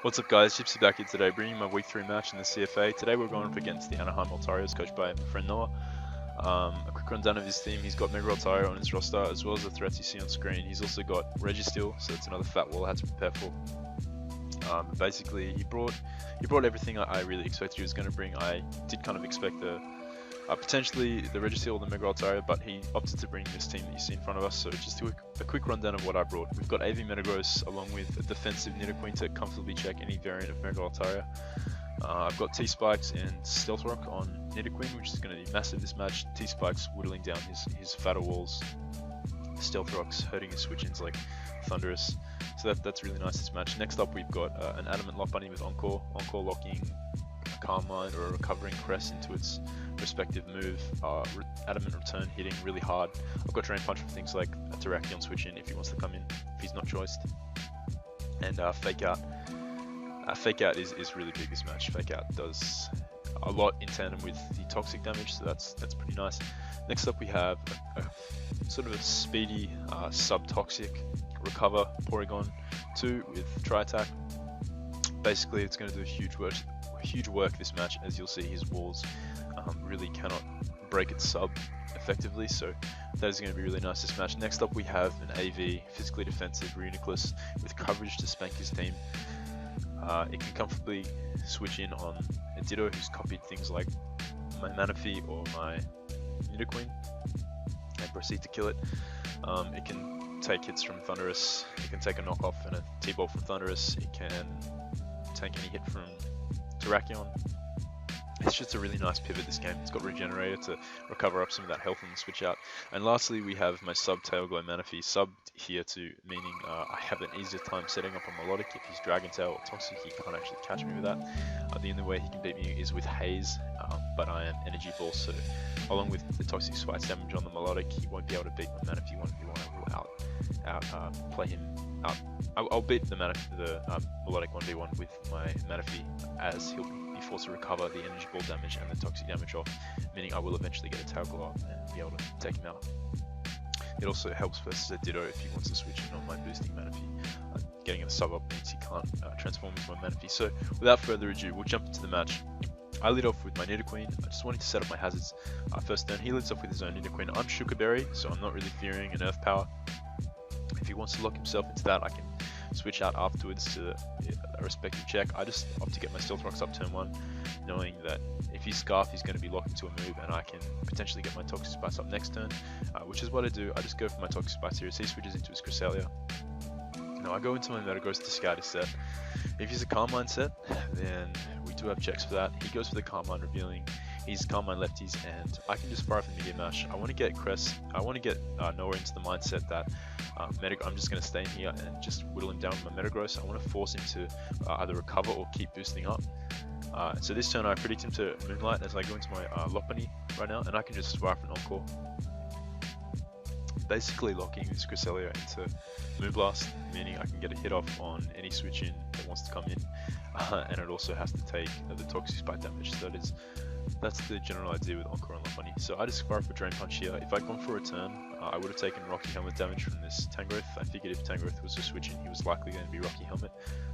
What's up guys, Gypsy back here today, bringing my week 3 match in the CFA. Today we're going up against the Anaheim Altarias, coached by my friend Noah. A quick rundown of his team: he's got Mega Altaria on his roster, as well as the threats you see on screen. He's also got Registeel, so that's another fat wall I had to prepare for. Basically, he brought everything I really expected he was going to bring. I did kind of expect potentially the Registeel or the Mega Altaria, but he opted to bring this team that you see in front of us. So just a quick rundown of what I brought. We've got AV Metagross along with a defensive Nidoqueen to comfortably check any variant of Mega Altaria. I've got T-Spikes and Stealth Rock on Nidoqueen, which is going to be massive this match. T-Spikes whittling down his fatter walls. Stealth Rock's hurting his switch-ins like Thunderous. So that's really nice this match. Next up we've got an Adamant Lock Bunny with Encore locking a Calm Mind or a recovering Crest into its respective move. Adamant Return hitting really hard. I've got Drain Punch for things like a Terrakion switch in if he wants to come in, if he's not choiced. And Fake Out. Fake Out is really big this match. Fake Out does a lot in tandem with the toxic damage, so that's pretty nice. Next up we have a sort of a speedy sub-toxic Recover Porygon 2 with Tri-Attack. Basically it's going to do huge work this match, as you'll see his walls really cannot break its sub effectively, so that is going to be really nice this match. Next up we have an AV physically defensive Reuniclus with coverage to spank his team. It can comfortably switch in on a Ditto who's copied things like my Manaphy or my Nidoqueen and proceed to kill it. It can take hits from Thunderous, it can take a knockoff and a T-Bolt from Thunderous, it can tank any hit from Terrakion. It's just a really nice pivot this game. It's got Regenerator to recover up some of that health and switch out. And lastly we have my sub Tailglow Manaphy, subbed here to meaning I have an easier time setting up a Melodic. If he's Dragon Tail or Toxic, he can't actually catch me with that. The only way he can beat me is with Haze, but I am Energy Ball, so along with the Toxic Spikes damage on the Melodic, he won't be able to beat my Manaphy 1v1. I will play him out. I'll beat the Melodic 1v1 with my Manaphy, as he'll be forced to recover the Energy Ball damage and the Toxic damage off, meaning I will eventually get a Tail Glow up and be able to take him out. It also helps versus a Ditto if he wants to switch in on my boosting Manaphy. Getting a sub up means he can't transform into my Manaphy. So without further ado, we'll jump into the match. I lead off with my Nidoqueen. I just wanted to set up my hazards. First turn, he leads off with his own Nidoqueen. I'm Sugar Berry, so I'm not really fearing an Earth Power. If he wants to lock himself into that, I can switch out afterwards to a respective check. I just opt to get my Stealth Rocks up turn 1, knowing that if he's Scarf, he's going to be locked into a move, and I can potentially get my Toxic Spikes up next turn, which is what I do. I just go for my Toxic Spikes here as he switches into his Cresselia. Now I go into my Metagross discard his set. If he's a Calm Mind set, then we do have checks for that. He goes for the Calm Mind, revealing he's Calm Mind lefties, and I can just fire off the Meteor Mash. I want to get Noah into the mindset that I'm just going to stay in here and just whittle him down with my Metagross. I want to force him to either recover or keep boosting up. So this turn I predict him to Moonlight as I go into my Lock Bunny right now, and I can just fire off an Encore. Basically locking this Cresselia into Moonblast, meaning I can get a hit off on any switch in that wants to come in, and it also has to take the Toxic Spike damage. So that's the general idea with Encore and Lock Bunny. So I just fire for Drain Punch here. If I'd gone for a return, I would have taken Rocky Helmet damage from this Tangrowth. I figured if Tangrowth was to switch in, he was likely going to be Rocky Helmet.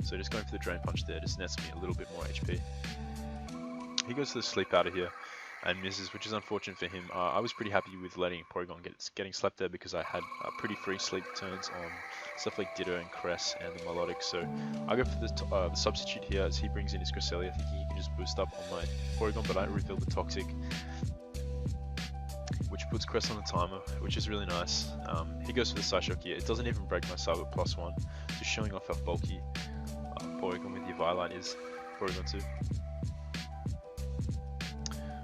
So just going for the Drain Punch there just nets me a little bit more HP. He goes to the Sleep Powder here and misses, which is unfortunate for him. I was pretty happy with letting Porygon getting slept there because I had pretty free sleep turns on stuff like Ditto and Cress and the Melodic. So I go for the substitute here as he brings in his Cresselia, thinking he can just boost up on my Porygon, but I reveal the Toxic, which puts Cress on the timer, which is really nice. He goes for the Psyshock here. It doesn't even break my sub at +1, just showing off how bulky Porygon with the Eviline is. Porygon 2.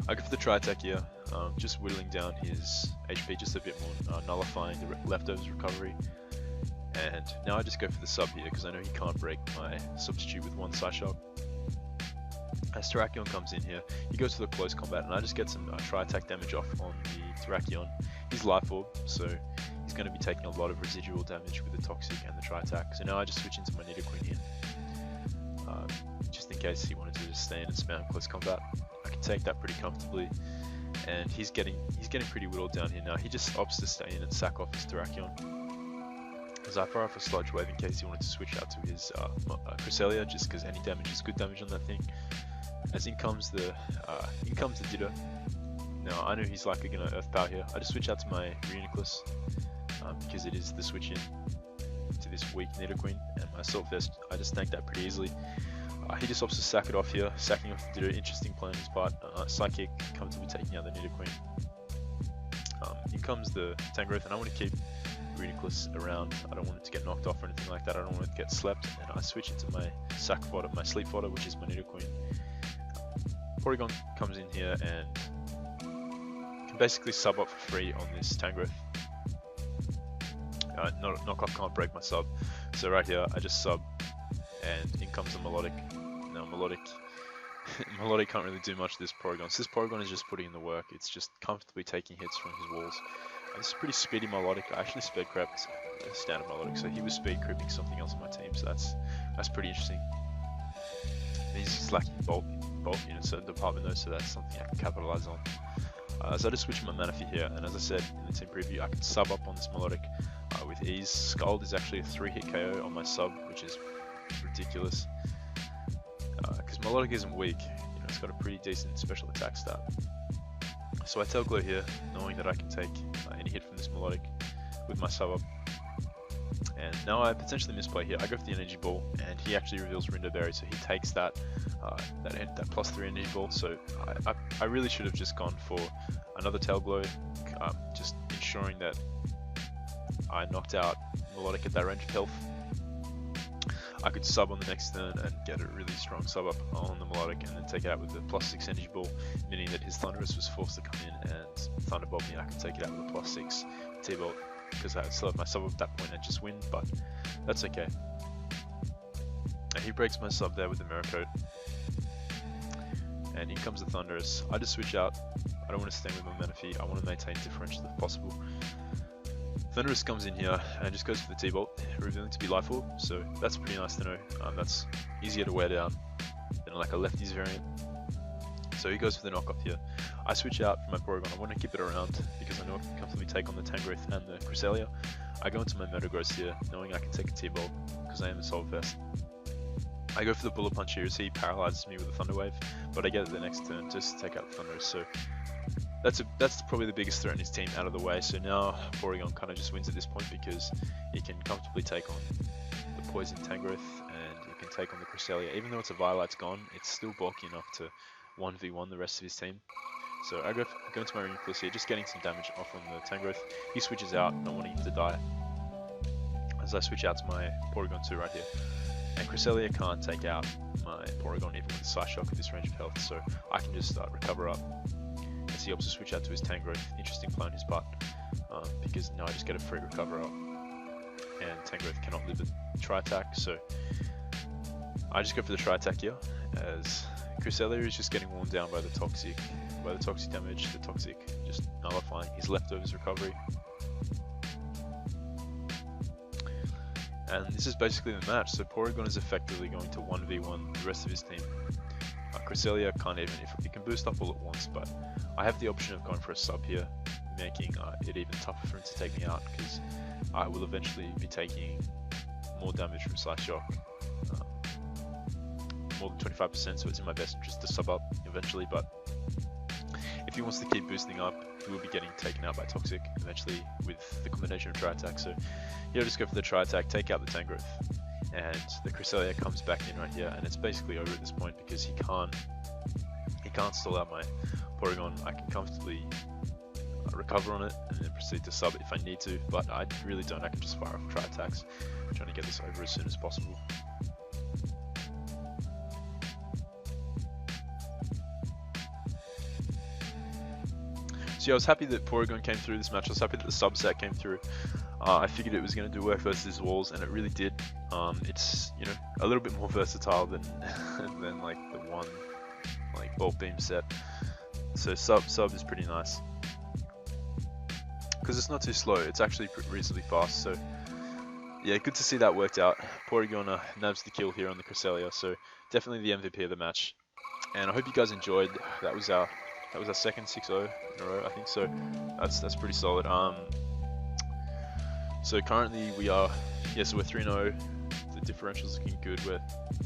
I go for the Tri-Attack here, just whittling down his HP just a bit more, nullifying the leftovers recovery. And now I just go for the sub here because I know he can't break my substitute with one Psyshock. As Terrakion comes in here, he goes for the close combat, and I just get some Tri-Attack damage off on the Terrakion. He's Life Orb, so he's going to be taking a lot of residual damage with the Toxic and the Tri-Attack. So now I just switch into my Nidoqueen here, just in case he wanted to just stay in and spam close combat. I can take that pretty comfortably, and he's getting pretty whittled down here now. He just opts to stay in and sack off his Terrakion. as I fire off a Sludge Wave in case he wanted to switch out to his Cresselia, just because any damage is good damage on that thing. As in comes the Ditto. Now I know he's likely going to Earth Power here. I just switch out to my Reuniclus because it is the switch in to this weak Nidoqueen, and my Assault Vest, I just tank that pretty easily. He just opts to sack it off here, sacking off the Ditto. Interesting play on his part. Psychic comfortably taking out the Nidoqueen. In comes the Tangrowth, and I want to keep Reuniclus around. I don't want it to get knocked off or anything like that. I don't want it to get slept, and I switch into my sack fodder, my sleep fodder, which is my Nidoqueen. Porygon comes in here and can basically sub up for free on this Tangrowth. Knockoff can't break my sub, so right here I just sub, and in comes the Melodic. Now Melodic can't really do much to this Porygon. So this Porygon is just putting in the work. It's just comfortably taking hits from his walls. This is pretty speedy Melodic. I actually speed crept a standard Melodic, so he was speed creeping something else on my team. So that's pretty interesting. He's lacking bulk in a certain department though, so that's something I can capitalize on. So I just switch my Manaphy here, and as I said in the team preview, I can sub up on this Melodic with ease. Scald is actually a 3-hit KO on my sub, which is ridiculous. Because Melodic isn't weak, it's got a pretty decent special attack stat. So I Tail Glow here, knowing that I can take any hit from this Melodic with my sub up. And now I potentially misplay here. I go for the Energy Ball, and he actually reveals Rindo Berry, so he takes that +3 Energy Ball. So I really should have just gone for another Tail Glow, just ensuring that I knocked out Melodic at that range of health. I could sub on the next turn and get a really strong sub up on the Melodic, and then take it out with the +6 Energy Ball, meaning that his Thundurus was forced to come in and Thunderbolt me. I could take it out with a +6 T-Bolt, because I still have my sub up at that point and just win, but that's okay. And he breaks my sub there with the Mirror Coat. And in comes the Thundurus. I just switch out. I don't want to stay with my Manaphy. I want to maintain differential if possible. Thundurus comes in here and just goes for the T-Bolt, revealing to be Life Orb, so that's pretty nice to know. That's easier to wear down than like a lefties variant. So he goes for the knockoff here. I switch out for my Porygon. I want to keep it around because I know I can comfortably take on the Tangrowth and the Cresselia. I go into my Metagross here, knowing I can take a T-Bolt because I am a Assault Vest. I go for the Bullet Punch here as he paralyzes me with a Thunder Wave, but I get it the next turn just to take out the Thundurus. So that's probably the biggest threat in his team out of the way. So now Porygon kind of just wins at this point because he can comfortably take on the Poison Tangrowth and he can take on the Cresselia. Even though it's a Violet's gone, it's still bulky enough to 1v1 the rest of his team. So I go into my Reuniclus here, just getting some damage off on the Tangrowth. He switches out, not wanting him to die. As I switch out to my Porygon 2 right here. And Cresselia can't take out my Porygon even with the Psyshock at this range of health, so I can just recover up. As he opts to switch out to his Tangrowth. Interesting play on his part, because now I just get a free recover up. And Tangrowth cannot live a Tri-Attack, so I just go for the Tri-Attack here, as Cresselia is just getting worn down by the toxic damage, the toxic just nullifying his leftovers recovery. And this is basically the match, so Porygon is effectively going to 1v1 the rest of his team. Cresselia can't even, it can boost up all at once, but I have the option of going for a sub here, making it even tougher for him to take me out, because I will eventually be taking more damage from Psyshock, more than 25%, so it's in my best interest to sub up eventually, but if he wants to keep boosting up, he will be getting taken out by Toxic eventually with the combination of Tri-Attack. So here I'll just go for the Tri-Attack, take out the Tangrowth, and the Cresselia comes back in right here, and it's basically over at this point because he can't stall out my Porygon. I can comfortably recover on it and then proceed to sub if I need to, but I really don't. I can just fire off Tri-Attacks, trying to get this over as soon as possible. So yeah, I was happy that Porygon came through this match. I was happy that the subset came through. I figured it was going to do work versus his walls, and it really did. It's a little bit more versatile than like the one like Bolt Beam set. So sub is pretty nice because it's not too slow. It's actually reasonably fast. So yeah, good to see that worked out. Porygon nabs the kill here on the Cresselia. So definitely the MVP of the match. And I hope you guys enjoyed. That was our second 6-0 in a row, I think. So that's pretty solid. So currently we are, so we're 3-0. The differential's looking good. We're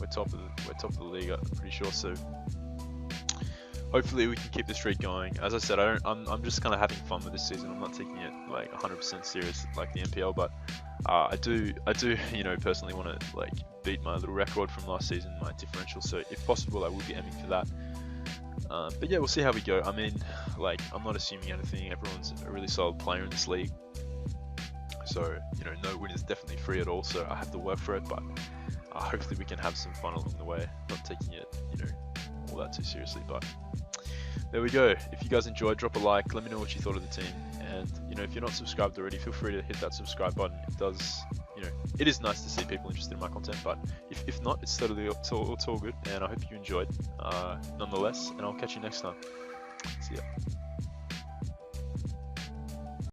top of the league, I'm pretty sure. So hopefully we can keep the streak going. As I said, I'm just kind of having fun with this season. I'm not taking it like 100% serious like the NPL, but I do personally want to like beat my little record from last season, my differential. So if possible, I will be aiming for that. But yeah, we'll see how we go. I mean, like, I'm not assuming anything. Everyone's a really solid player in this league. So, no win is definitely free at all. So I have to work for it, but hopefully we can have some fun along the way. Not taking it, all that too seriously. But there we go. If you guys enjoyed, drop a like. Let me know what you thought of the team. And, if you're not subscribed already, feel free to hit that subscribe button. It does, it is nice to see people interested in my content. But if not, it's totally, it's all good. And I hope you enjoyed nonetheless. And I'll catch you next time. See ya.